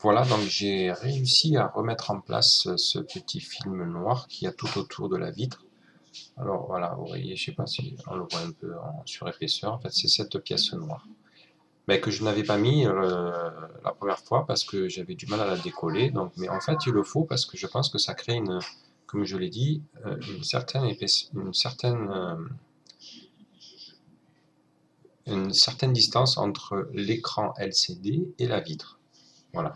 Voilà, donc j'ai réussi à remettre en place ce petit film noir qui a tout autour de la vitre. Alors voilà, vous voyez, je sais pas si on le voit un peu en surépaisseur. En fait, c'est cette pièce noire. Mais que je n'avais pas mis la première fois parce que j'avais du mal à la décoller. Donc, mais en fait, il le faut parce que je pense que ça crée une, comme je l'ai dit, une certaine distance entre l'écran LCD et la vitre. Voilà.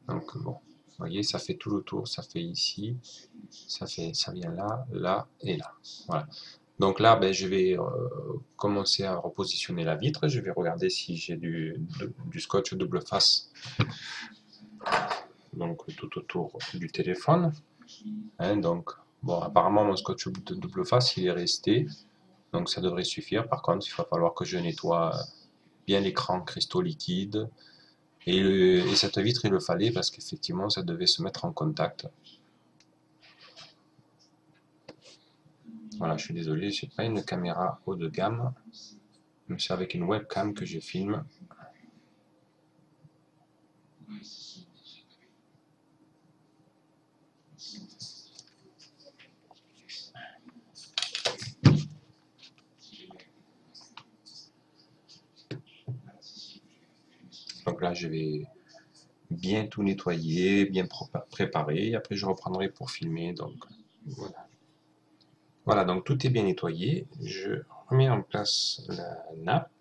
Donc bon, vous voyez, ça fait tout le tour, ça fait ici, ça vient là, là et là. Voilà. Donc là, ben, je vais commencer à repositionner la vitre. Je vais regarder si j'ai du scotch double face, donc tout autour du téléphone. Hein, donc bon, apparemment mon scotch de double face, il est resté, donc ça devrait suffire. Par contre, il va falloir que je nettoie bien l'écran cristaux liquides. Et cette vitre, il le fallait parce qu'effectivement, ça devait se mettre en contact. Voilà, je suis désolé, j'ai pas une caméra haut de gamme, mais c'est avec une webcam que je filme. Donc là, je vais bien tout nettoyer, bien préparer, après je reprendrai pour filmer. Donc voilà. Voilà, donc tout est bien nettoyé. Je remets en place la nappe.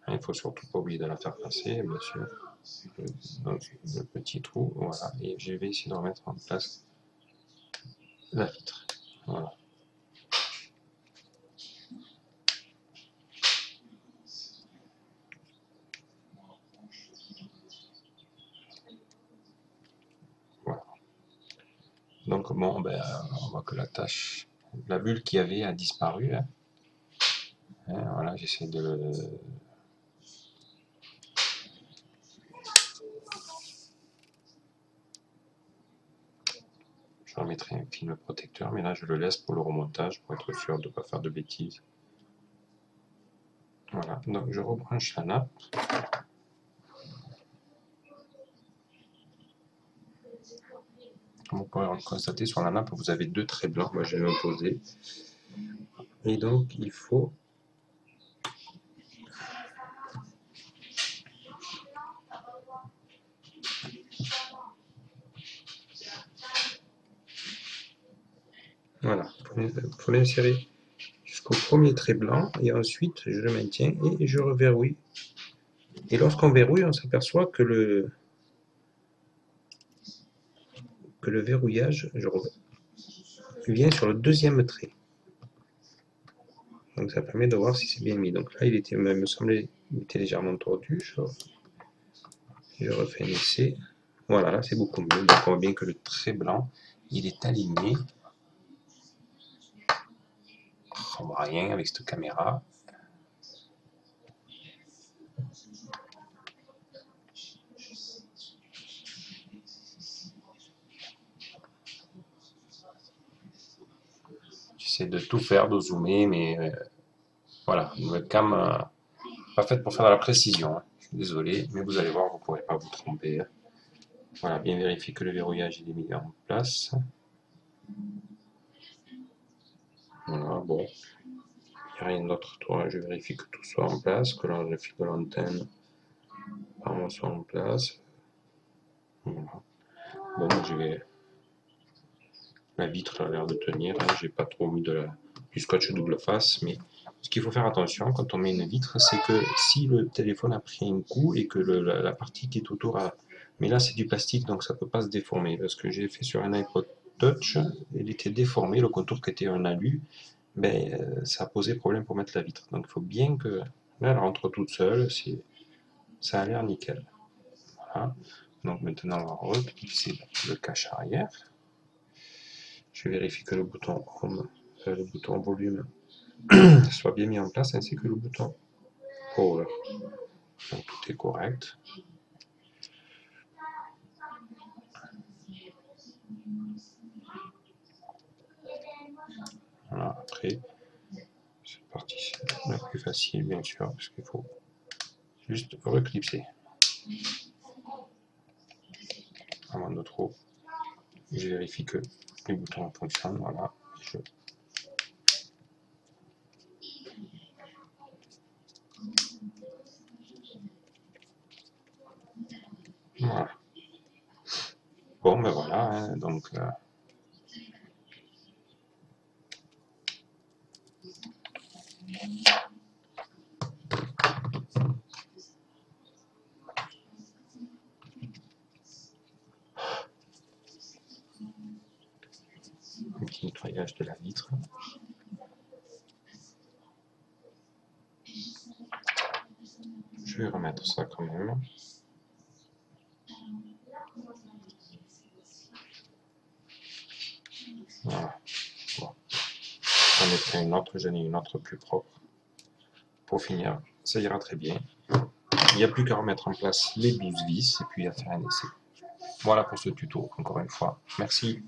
Il ne faut surtout pas oublier de la faire passer, bien sûr. Donc, le petit trou, voilà. Et je vais essayer de remettre en place la vitre. Voilà. Voilà. Donc bon, ben, on voit que la bulle qu'il y avait a disparu. Hein. Voilà, j'essaie de le... Je remettrai un film protecteur, mais là je le laisse pour le remontage, pour être sûr de ne pas faire de bêtises. Voilà, donc je rebranche la nappe. Comme vous pouvez le constater, sur la nappe, vous avez deux traits blancs, moi j'ai posé. Et donc il faut voilà, faut l'insérer jusqu'au premier trait blanc et ensuite je le maintiens et je reverrouille. Et lorsqu'on verrouille, on s'aperçoit que le verrouillage vient sur le deuxième trait. Donc ça permet de voir si c'est bien mis. Donc là, il me semblait il était légèrement tordu. Je refais un essai. Voilà, là c'est beaucoup mieux. Donc on voit bien que le trait blanc, il est aligné. On voit rien avec cette caméra. J'essaie de tout faire, de zoomer, mais voilà, une webcam pas faite pour faire de la précision. Hein. Je suis désolé, mais vous allez voir, vous ne pourrez pas vous tromper. Hein. Voilà, bien vérifier que le verrouillage est mis en place. Voilà, bon, il n'y a rien d'autre. Je vérifie que tout soit en place, que le fil de l'antenne soit en place. Voilà. Bon, je vais. La vitre a l'air de tenir. Hein. J'ai pas trop mis du scotch double face, mais ce qu'il faut faire attention quand on met une vitre, c'est que si le téléphone a pris un coup et que la partie qui est autour a. Mais là, c'est du plastique, donc ça peut pas se déformer. Parce que j'ai fait sur un iPod Touch, il était déformé, le contour qui était un alu, ben, ça a posé problème pour mettre la vitre. Donc il faut bien que. Là, elle rentre toute seule, ça a l'air nickel. Voilà. Donc maintenant, on va reclisser le cache arrière. Je vérifie que le bouton Home, le bouton volume soit bien mis en place ainsi que le bouton Power. Donc tout est correct. Voilà, après, cette partie c'est la plus facile bien sûr, parce qu'il faut juste reclipser. avant de trop. Je vérifie que les boutons fonctionnent, voilà. Voilà. Bon, ben voilà, hein, donc... un petit nettoyage de la vitre. Je vais remettre ça quand même. Voilà. Bon. J'en mettrai une autre, j'en ai une autre plus propre. Pour finir, ça ira très bien. Il n'y a plus qu'à remettre en place les 12 vis et puis à faire un essai. Voilà pour ce tuto, encore une fois. Merci.